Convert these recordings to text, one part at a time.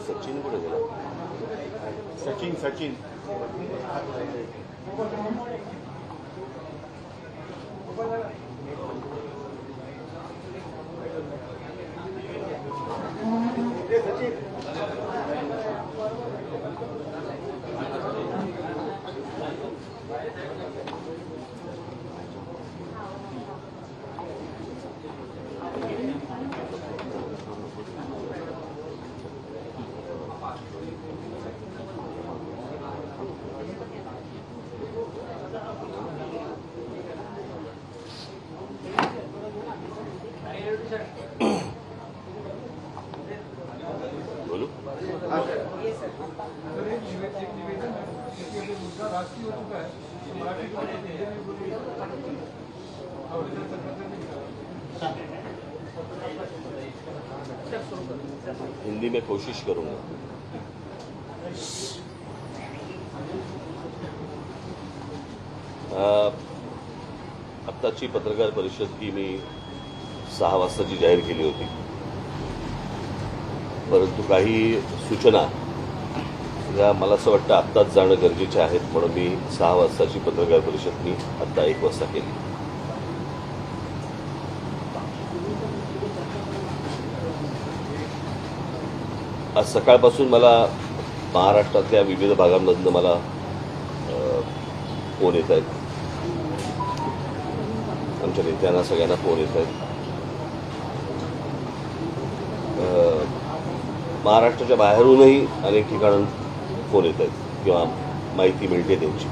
सचिन कुठे गेला? सचिन बोलो। हिंदी में कोशिश करूंगा। आत्ताची पत्रकार परिषद ही मी 6 वाजताची जाहीर केली होती, परंतु काही सूचना या मला असं वाटतं आत्ताच जाणं गरजेचे आहेत, म्हणून मी 6 वाजताची पत्रकार परिषद मी आत्ता 1 वाजता केली। आज सकाळपासून मला महाराष्ट्रातल्या विविध भागांमधनं मला फोन येत आहेत, आमच्या नेत्यांना सगळ्यांना फोन येत आहेत। महाराष्ट्राच्या बाहेरूनही अनेक ठिकाणून फोन येत आहेत किंवा माहिती मिळते त्यांची।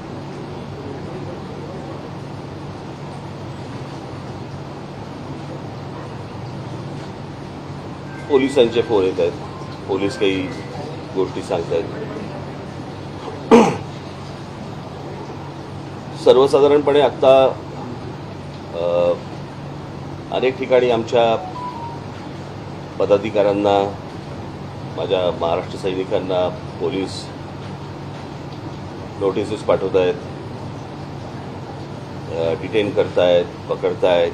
पोलिसांचे फोन येत आहेत, पोलीस काही गोष्टी सांगतायत। सर्वसाधारणपणे आता अनेक ठिकाणी आमच्या पदाधिकाऱ्यांना, माझ्या महाराष्ट्र सैनिकांना पोलीस नोटिसेस पाठवत आहेत, डिटेन करतायत, पकडतायत।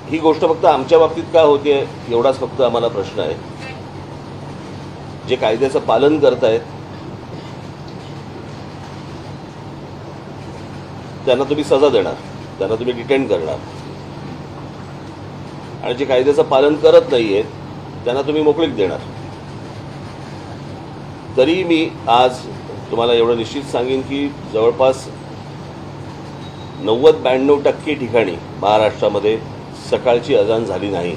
ही गोष्ट फक्त आमच्या बाबतीत का होते एवढाच फक्त आम्हाला प्रश्न आहे। जे कायद्याचं पालन करतायत त्यांना तुम्ही सजा देणार, त्यांना तुम्ही डिटेन करणार, आणि जे कायद्याचं पालन करत नाहीयेत त्यांना तुम्ही मोकळीक देणार। तरी मी आज तुम्हाला एवढं निश्चित सांगेन की जवळपास 90-92% ठिकाणी महाराष्ट्रामध्ये सकाळची अजान झाली नाही।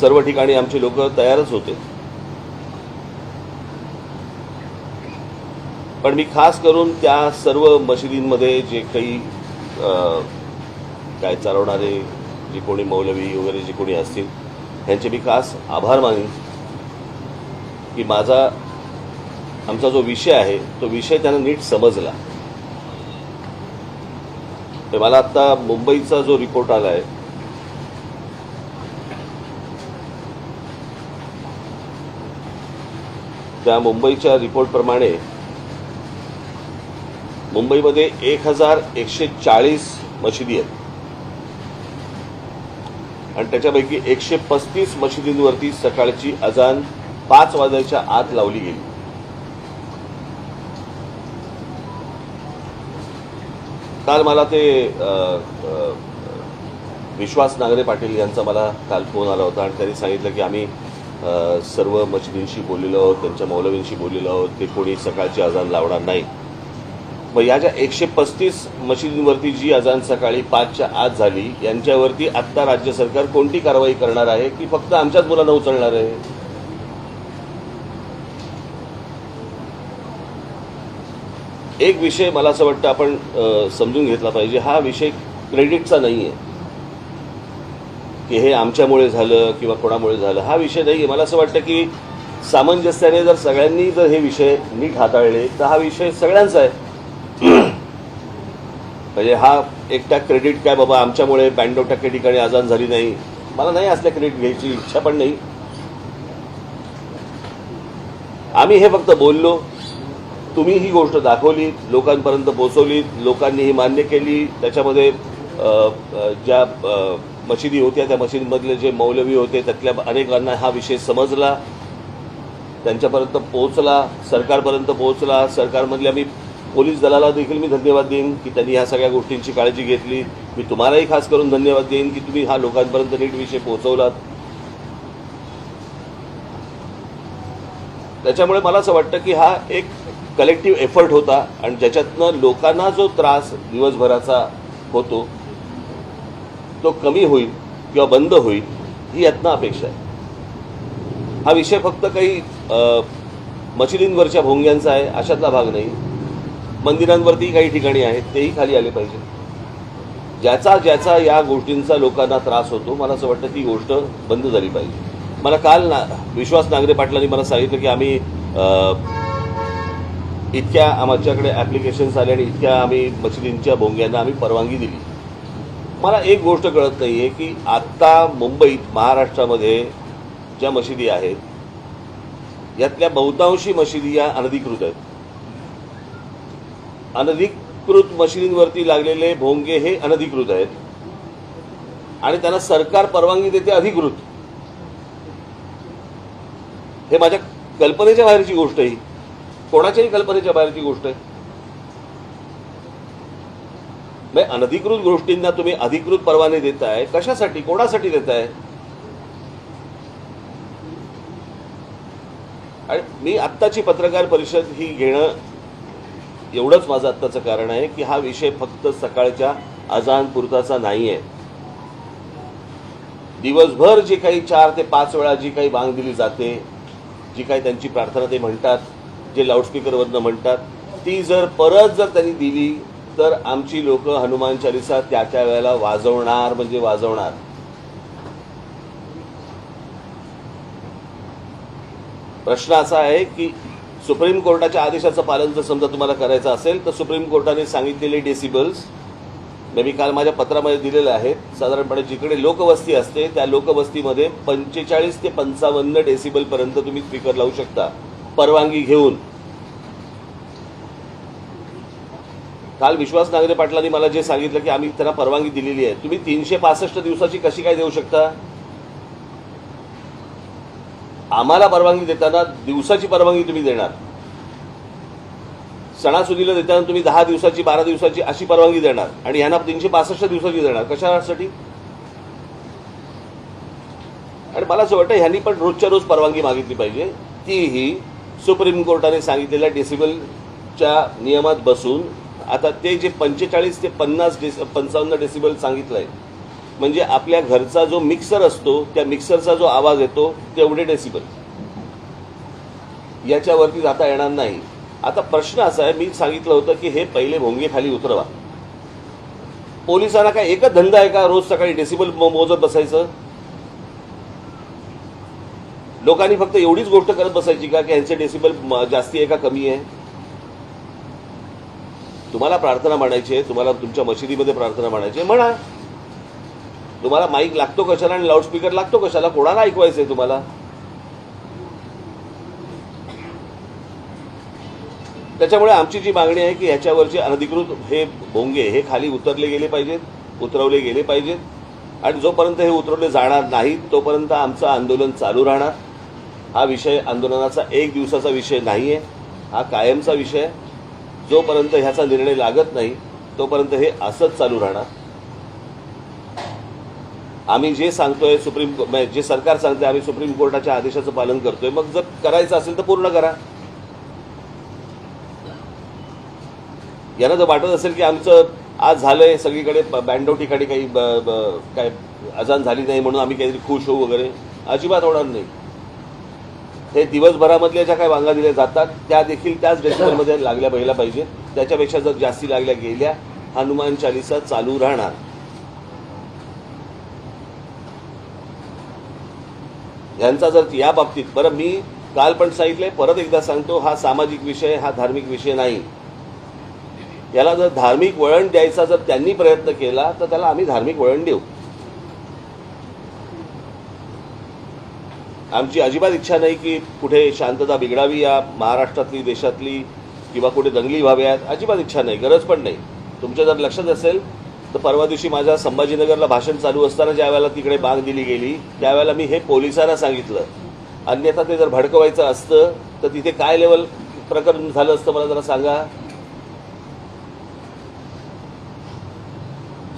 सर्व ठिकाणी आमचे लोक तयारच होते, पण मी खास करून त्या सर्व मशिदींमध्ये जे काही काय चालवणारे जे कोणी मौलवी वगैरे जे कोणी असतील त्यांचे मी खास आभार मानेन की आमचा जो विषय आहे तो विषय त्यांना नीट समजला। तर मला आता मुंबईचा जो रिपोर्ट आलाय त्या मुंबईच्या रिपोर्टप्रमाणे मुंबईमध्ये 1140 मशिदी आहेत आणि त्याच्यापैकी 135 मशिदींवरती सकाळची अजान 5 वाजायच्या आत लावली गेली। काल मला ते विश्वास नांगरे पाटील यांचा मला काल फोन आला होता आणि त्यांनी सांगितलं की आम्ही सर्व मशिदींशी बोललेलो आहोत, त्यांच्या मौलवींशी बोललेलो आहोत, ते कोणी सकाळची अजान लावणार नाही। मग या ज्या 135 मशिदींवरती जी अजान सकाळी 5च्या आत झाली यांच्यावरती आत्ता राज्य सरकार कोणती कारवाई करणार आहे की फक्त आमच्याच मुलांना उचलणार आहे? एक विषय मला असं वाटतं आपण समजून घेतला पाहिजे। हा विषय क्रेडिटचा नाही आहे की हे आमच्यामुळे झालं किंवा कोणामुळे झालं, हा विषय नाही आहे. मला असं वाटतं की सामंजस्याने जर सगळ्यांनी जर हे विषय नीट हाताळले तर हा विषय सगळ्यांचा आहे. म्हणजे हा एकटा क्रेडिट काय बाबा आमच्यामुळे 92% ठिकाणी अजान झाली नाही, मला नाही असल्या क्रेडिट घ्यायची इच्छा पण नाही. आम्ही हे फक्त बोललो, तुम्ही ही गोष्ट दाखवली, लोकांपर्यंत पोहोचवली, लोकांनी ही मान्य केली. त्याच्यामध्ये ज्या मशिदी होत्या त्या मशिदीमधले जे मौलवी होते त्यातल्या अनेकांना हा विषय समजला, त्यांच्यापर्यंत पोहोचला, सरकारपर्यंत पोहोचला. सरकारमधल्या मी पोलीस दलाला देखील मी धन्यवाद देईन की त्यांनी ह्या सगळ्या गोष्टींची काळजी घेतली. मी तुम्हालाही खास करून धन्यवाद देईन की तुम्ही हा लोकांपर्यंत नीट विषय पोहोचवलात. त्याच्यामुळे मला असं वाटतं की हा एक कलेक्टिव्ह एफर्ट होता आणि ज्याच्यातनं लोकांना जो त्रास दिवसभराचा होतो तो कमी होईल किंवा बंद होईल ही यातनं अपेक्षा आहे. हा विषय फक्त काही मशिदींवरच्या भोंग्यांचा आहे अशातला भाग नाही. मंदिरांवरती काही ठिकाणी आहेत तेही खाली आले पाहिजे. ज्याचा ज्याचा या गोष्टींचा लोकांना त्रास होतो मला असं वाटतं ती गोष्ट बंद झाली पाहिजे. मला काल विश्वास नांगरे पाटलांनी मला सांगितलं की आम्ही इतक्या आमच्याकडे ॲप्लिकेशन्स आले आणि इतक्या आम्ही मशिदींच्या भोंग्यांना आम्ही परवानगी दिली. मला एक गोष्ट कळत नाही आहे की आत्ता मुंबईत महाराष्ट्रामध्ये ज्या मशिदी आहेत यातल्या बहुतांशी मशिदी या अनधिकृत आहेत. अनधिकृत मशिदींवरती लागलेले भोंगे हे अनधिकृत आहेत आणि त्यांना सरकार परवानगी देते अधिकृत. हे माझ्या कल्पनेच्या बाहेरची गोष्ट आहे, कोणाच्याही कल्पनेच्या बाहेरची गोष्ट आहे. म्हणजे अनधिकृत गोष्टींना तुम्ही अधिकृत परवाने देताय कशासाठी, कोणासाठी देताय? आणि मी आत्ताची पत्रकार परिषद ही घेणं एवढंच माझं आत्ताचं कारण आहे की हा विषय फक्त सकाळच्या अजान पुरताचा नाही आहे. दिवसभर जे काही 4 ते 5 वेळा जी काही बांग दिली जाते, जी काही त्यांची प्रार्थना ते म्हणतात, जे लाऊडस्पीकरवरनं म्हणतात, ती जर परत जर त्यांनी दिली तर आमची लोक हनुमान चालीसा त्या त्या वेळेला वाजवणार म्हणजे वाजवणार. प्रश्न असा आहे की सुप्रीम कोर्टाच्या आदेशाचं पालन जर समजा तुम्हाला करायचं असेल तर सुप्रीम कोर्टाने सांगितलेले डेसिबल्स मी काल माझ्या पत्रामध्ये दिलेले आहेत. साधारणपणे जिकडे लोकवस्ती असते त्या लोकवस्तीमध्ये 45 ते 55 डेसिबलपर्यंत तुम्ही स्पीकर लावू शकता परवानगी घेऊन. काल विश्वास नांगरे पाटलांनी मला जे सांगितलं की आम्ही त्यांना परवानगी दिलेली आहे, तुम्ही 365 दिवसाची कशी काय देऊ शकता? आम्हाला परवानगी देताना दिवसाची परवानगी तुम्ही देणार, सणासुदीला देताना तुम्ही 10 दिवसाची 12 दिवसाची अशी परवानगी देणार आणि यांना 365 दिवसाची देणार कशासाठी? आणि मला असं वाटतं ह्यांनी पण रोजच्या रोज परवानगी मागितली पाहिजे, तीही सुप्रीम कोर्टाने सांगितलेल्या डेसिबलच्या नियमात बसून. आता ते जे 45 ते 55 डेसिबल सांगितलंय म्हणजे आपल्या घरचा जो मिक्सर असतो त्या मिक्सरचा जो आवाज येतो तेवढे डेसिबल, याच्यावरती जाता येणार नाही. आता प्रश्न असा आहे, मी सांगितलं होतं की हे पहिले भोंगे खाली उतरवा. पोलिसांना काय एकच धंदा आहे का रोज सकाळी डेसिबल मोजत बसायचं? लोकांनी फक्त एवढीच गोष्ट करत बसायची का की यांचे डेसिबल जास्ती आहे का कमी आहे? तुम्हाला प्रार्थना म्हणायची आहे, तुम्हाला तुमच्या मशिदीमध्ये प्रार्थना म्हणायची आहे, म्हणा. तुम्हाला माईक लागतो कशाला आणि लाऊडस्पीकर लागतो कशाला? कोणाला ऐकवायचंय तुम्हाला? त्याच्यामुळे आमची जी मागणी आहे की ह्याच्यावरचे अनधिकृत हे भोंगे हे खाली उतरले गेले पाहिजेत, उतरवले गेले पाहिजेत. आणि जोपर्यंत हे उतरवले जाणार नाहीत तोपर्यंत आमचं आंदोलन चालू राहणार. हा विषय आंदोलनाचा 1 दिवसाचा विषय नाही आहे, हा कायमचा विषय आहे. जोपर्यंत ह्याचा निर्णय लागत नाही तोपर्यंत हे असंच चालू राहणार. आम्ही जे सांगतोय जे सरकार सांगतोय आम्ही सुप्रीम कोर्टाच्या आदेशाचं पालन करतोय. मग जर करायचं असेल तर पूर्ण करा. यांना जर वाटत असेल की आमचं आज झालंय सगळीकडे 92 ठिकाणी काही काय अजान झाली नाही म्हणून आम्ही काहीतरी खुश होऊ वगैरे, अजिबात होणार नाही. हे दिवसभरामधल्या ज्या काही वांगा दिल्या जातात त्या देखील त्याच डेसिबलमध्ये लागल्या पहिला पाहिजे. त्याच्यापेक्षा जर जास्ती लागल्या गेल्या हनुमान चालीसा चालू राहणार. यांचा जर या बाबतीत, बरं मी काल पण सांगितलंय, परत एकदा सांगतो, हा सामाजिक विषय, हा धार्मिक विषय नाही. याला जर धार्मिक वळण द्यायचा जर त्यांनी प्रयत्न केला तर त्याला आम्ही धार्मिक वळण देऊ. आमची अजिबात इच्छा नाही की कुठे शांतता बिघडावी या महाराष्ट्रातली, देशातली, किंवा कुठे दंगली व्हाव्यात. अजिबात इच्छा नाही, गरज पण नाही. तुमच्या जर लक्षात असेल तर परवा दिवशी माझ्या संभाजीनगरला भाषण चालू असताना ज्या वेळेला तिकडे बाग दिली गेली त्यावेळेला मी हे पोलिसांना सांगितलं. अन्यथा ते जर भडकवायचं असतं तर तिथे काय लेवल प्रकरण झालं असतं मला जरा सांगा.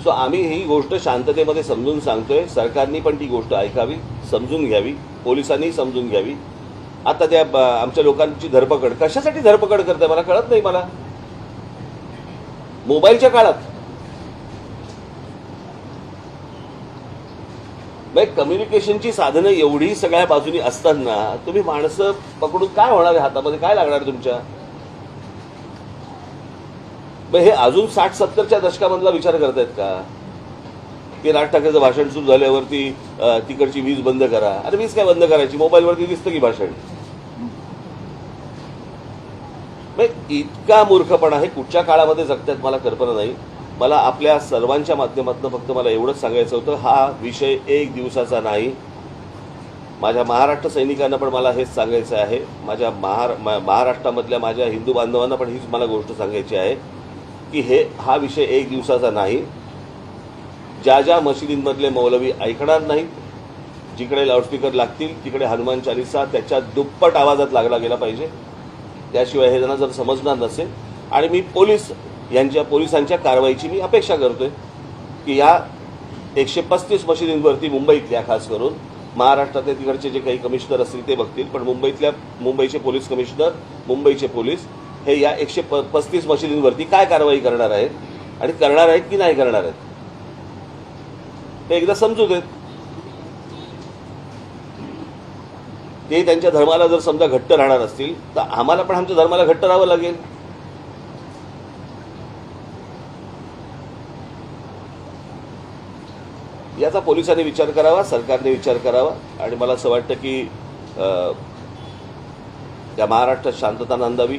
सो आम्ही ही गोष्ट शांततेमध्ये समजून सांगतोय. सरकारनी पण ती गोष्ट ऐकावी, समजून घ्यावी, पोलिसांनी समजून घ्यावी. आता त्या आमच्या लोकांची धरपकड कशासाठी धरपकड करते मला कळत नाही. मला मोबाईलच्या काळात कम्युनिकेशनची साधनं एवढी सगळ्या बाजूनी असताना तुम्ही माणसं पकडून काय होणार आहे, हातामध्ये काय लागणार तुमच्या. हे अजून 60-70च्या दशकामधला विचार करतायत का की राज ठाकरेचं भाषण सुरू झाल्यावरती तिकडची वीज बंद करा. अरे वीज काय बंद करायची, मोबाईलवरती दिसतं की भाषण. इतका मूर्खपणा हे कुठच्या काळामध्ये जगतात मला कल्पना नाही. मला आपल्या सर्वांच्या माध्यमातून फक्त मला एवढंच सांगायचं होतं, हा विषय एक दिवसाचा नाही. माझ्या महाराष्ट्र सैनिकांना पण मला हेच सांगायचं आहे, माझ्या महाराष्ट्रामधल्या माझ्या हिंदू बांधवांना पण हीच मला गोष्ट सांगायची आहे की हा विषय एक दिवसाचा नाही. ज्या ज्या मशिदींमधले मौलवी ऐकणार नाहीत, जिकडे लाऊडस्पीकर लागतील तिकडे हनुमान चालीसा त्याच्या दुप्पट आवाजात लागला गेला पाहिजे. त्याशिवाय हे त्यांना जर समजणार नसेल. आणि मी पोलिसांच्या कारवाईची मी अपेक्षा करतोय की या 135 मशिदींवरती मुंबईतल्या खास करून महाराष्ट्रातले तिकडचे जे काही कमिशनर असतील ते बघतील, पण मुंबईचे पोलीस कमिशनर, मुंबईचे पोलीस हे या 135 मशिदींवरती काय कारवाई करणार आहेत आणि करणार आहेत की नाही करणार आहेत ते एकदा समजू देत. ते त्यांच्या धर्माला जर समजा घट्ट राहणार असतील तर आम्हाला पण आमच्या धर्माला घट्ट राहावं लागेल. याचा पोलिसांनी विचार करावा, सरकारने विचार करावा. आणि मला असं वाटतं की त्या महाराष्ट्रात शांतता नांदावी,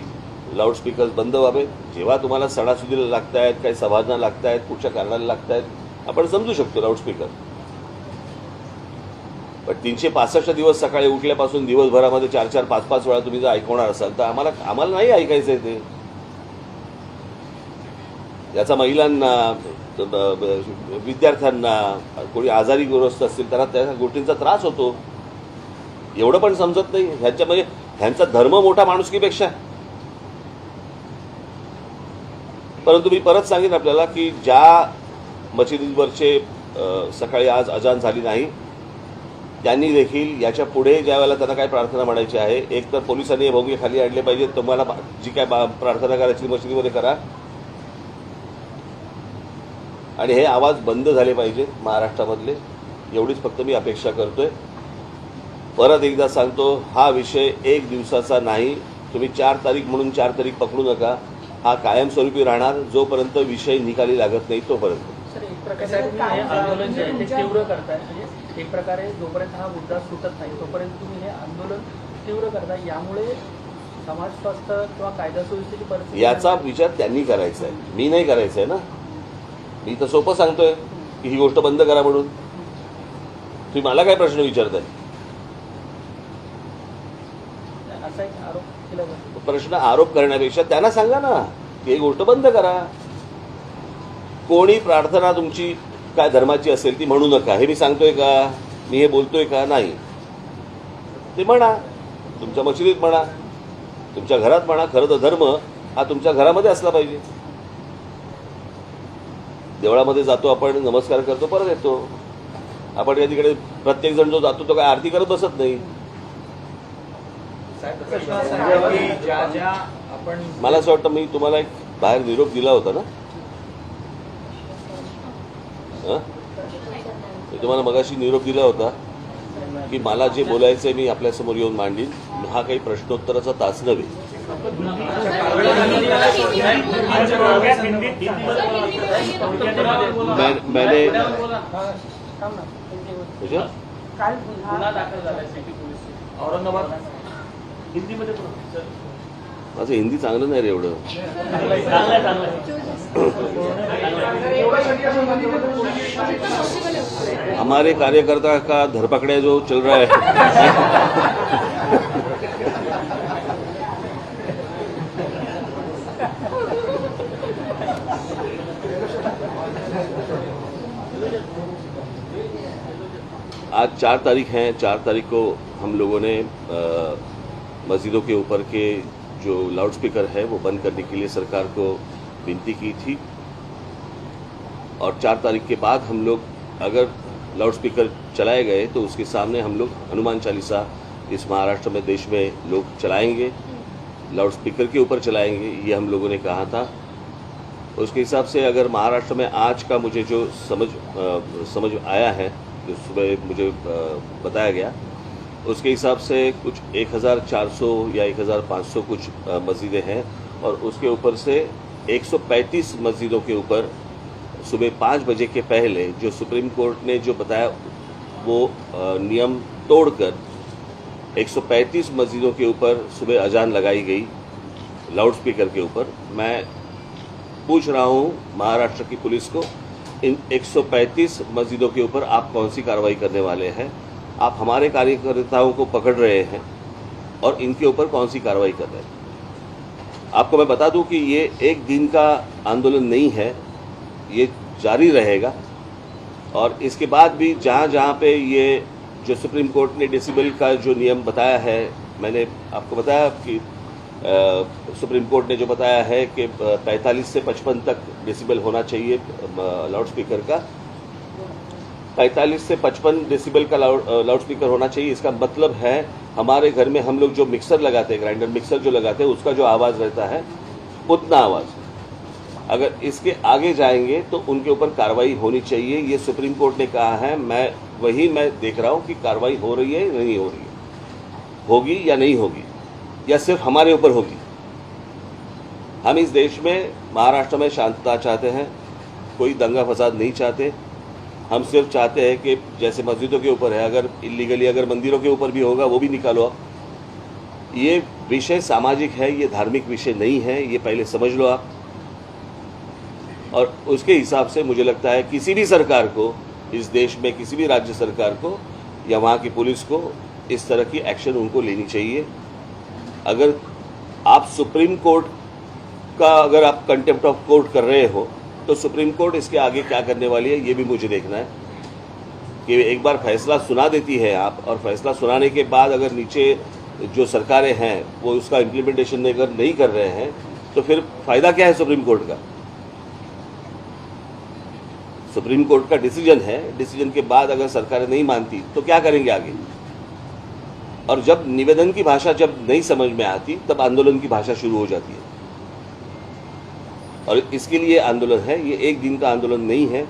लाऊडस्पीकर बंद व्हावे. जेव्हा तुम्हाला सणासुदीला लागतायत, काही सभाजना लागतायत, कुठच्या कारणाला लागतायत, आपण समजू शकतो लाऊडस्पीकर. पण 365 दिवस सकाळी उठल्यापासून दिवसभरामध्ये 4-4, 5-5 वेळा तुम्ही जर ऐकवणार असाल तर आम्हाला नाही ऐकायचं आहे ते. याचा महिलांना, विद्यार्थ्यांना, कोणी आजारी ग्रस्त असतील त्यांना त्या गोष्टींचा त्रास होतो. एवढं पण समजत नाही. ह्यांचा धर्म मोठा माणुसकीपेक्षा. परंतु मी परत सांगेन आपल्याला की ज्या मशिदींवरचे सकाळी आज अजान झाली नाही त्यांनी देखील याच्या पुढे ज्या वेळेला त्यांना काय प्रार्थना म्हणायची आहे, एक तर पोलिसांनी हे भोंगे खाली आणले पाहिजे. तुम्हाला जी काय प्रार्थना करायची मशिदीमध्ये करा आणि हे आवाज बंद झाले पाहिजेत महाराष्ट्रामधले. एवढीच फक्त मी अपेक्षा करतोय. परत एकदा सांगतो, हा विषय एक दिवसाचा नाही. तुम्ही 4 तारीख म्हणून 4 तारीख पकडू नका. हा कायमस्वरूपी राहणार जोपर्यंत विषय निकाली लागत नाही तोपर्यंत. सर, एक प्रकारे तुम्ही हे आंदोलन जे आहे ते तीव्र करताय. म्हणजे एक प्रकारे जोपर्यंत हा मुद्दा सुटत नाही तोपर्यंत तुम्ही हे आंदोलन तीव्र करताय. यामुळे समाज स्वास्थ्य किंवा कायदा सुव्यवस्थेची परिस्थिती याचा विचार त्यांनी करायचा आहे, मी नाही करायचा आहे ना. मी तर सोपं सांगतोय की ही गोष्ट बंद करा म्हणून. तुम्ही मला काय प्रश्न विचारताय? असा एक आरोप केला जातो. प्रश्न आरोप करण्यापेक्षा त्यांना सांगा ना की ही गोष्ट बंद करा. कोणी प्रार्थना तुमची काय धर्माची असेल ती म्हणू नका, हे मी सांगतोय का? मी हे बोलतोय का? नाही. ते म्हणा, तुमच्या मशिदीत म्हणा, तुमच्या घरात म्हणा. खरं तर धर्म हा तुमच्या घरामध्ये असला पाहिजे. देवळामध्ये जातो आपण, नमस्कार करतो, परत येतो. आपण या तिकडे प्रत्येक जण जो जातो तो काय आरती करत बसत नाही. मला असं वाटतं मी तुम्हाला एक बाहेर निरोप दिला होता ना. मी तुम्हाला मगाशी निरोप दिला होता की मला जे बोलायचंय मी आपल्यासमोर येऊन मांडीन. हा काही प्रश्नोत्तराचा तास नव्हे. काल गुन्हा पुन्हा दाखल झालाय सिटी पोलीस औरंगाबाद हिंदीमध्ये पण सर माझं हिंदी चांगलं नाही रे एवढं. हमारे कार्यकर्ता का धरपकड़े जो चल रहा है आज 4 तारीख है. 4 तारीख को हम लोगों ने मस्जिदों के ऊपर के जो लाउडस्पीकर है वो बंद करने के लिए सरकार को विनती की थी. और 4 तारीख के बाद हम लोग अगर लाउडस्पीकर चलाए गए तो उसके सामने हम लोग हनुमान चालीसा इस महाराष्ट्र में देश में लोग चलाएंगे, लाउडस्पीकर के ऊपर चलाएंगे, ये हम लोगों ने कहा था. उसके हिसाब से अगर महाराष्ट्र में आज का मुझे जो समझ आया है, जो सुबह मुझे बताया गया, उसके हिसाब से कुछ 1400 या 1500 कुछ मस्जिदें हैं और उसके ऊपर से 135 मस्जिदों के ऊपर सुबह 5 बजे के पहले जो सुप्रीम कोर्ट ने जो बताया वो नियम तोड़कर 135 मस्जिदों के ऊपर सुबह अजान लगाई गई लाउडस्पीकर के ऊपर. मैं पूछ रहा हूं महाराष्ट्र की पुलिस को, इन 135 मस्जिदों के ऊपर आप कौन सी कार्रवाई करने वाले हैं? आप हमारे कार्यकर्ताओं को पकड़ रहे हैं और इनके ऊपर कौन सी कार्रवाई कर रहे हैं? आपको मैं बता दूं कि ये एक दिन का आंदोलन नहीं है, ये जारी रहेगा. और इसके बाद भी जहां जहां पे ये जो सुप्रीम कोर्ट ने डेसिबल का जो नियम बताया है, मैंने आपको बताया कि सुप्रीम कोर्ट ने जो बताया है कि 45 से 55 तक डेसिबल होना चाहिए लाउडस्पीकर का. 45 से 55 डेसिबल का लाउडस्पीकर होना चाहिए. इसका मतलब है हमारे घर में हम लोग जो मिक्सर लगाते हैं, ग्राइंडर मिक्सर जो लगाते हैं, उसका जो आवाज़ रहता है उतना आवाज़. अगर इसके आगे जाएंगे तो उनके ऊपर कार्रवाई होनी चाहिए. ये सुप्रीम कोर्ट ने कहा है. मैं देख रहा हूँ कि कार्रवाई हो रही है नहीं हो रही है, होगी या नहीं होगी, या सिर्फ हमारे ऊपर होगी. हम इस देश में महाराष्ट्र में शांतता चाहते हैं, कोई दंगा फसाद नहीं चाहते. हम सिर्फ चाहते हैं कि जैसे मस्जिदों के ऊपर है, अगर इलीगली अगर मंदिरों के ऊपर भी होगा वो भी निकालो आप. ये विषय सामाजिक है, ये धार्मिक विषय नहीं है, ये पहले समझ लो आप. और उसके हिसाब से मुझे लगता है किसी भी सरकार को इस देश में, किसी भी राज्य सरकार को या वहाँ की पुलिस को इस तरह की एक्शन उनको लेनी चाहिए. अगर आप सुप्रीम कोर्ट का अगर आप कंटेम्प्ट ऑफ कोर्ट कर रहे हो तो सुप्रीम कोर्ट इसके आगे क्या करने वाली है ये भी मुझे देखना है. कि एक बार फैसला सुना देती है आप, और फैसला सुनाने के बाद अगर नीचे जो सरकारें हैं वो उसका इम्प्लीमेंटेशन अगर नहीं कर रहे हैं तो फिर फायदा क्या है सुप्रीम कोर्ट का? सुप्रीम कोर्ट का डिसीजन है, डिसीजन के बाद अगर सरकारें नहीं मानती तो क्या करेंगे आगे? और जब निवेदन की भाषा जब नहीं समझ में आती तब आंदोलन की भाषा शुरू हो जाती है. और इसके लिए आंदोलन है, ये एक दिन का आंदोलन नहीं है,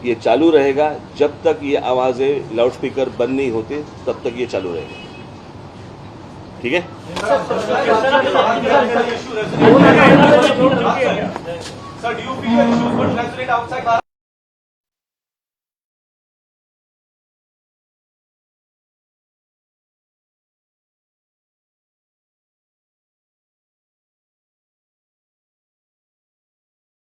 ये चालू रहेगा जब तक ये आवाज़ें लाउडस्पीकर बंद नहीं होते, तब तक ये चालू रहेगा. ठीक है. Sir, do you feel your issues would resonate outside Bharat?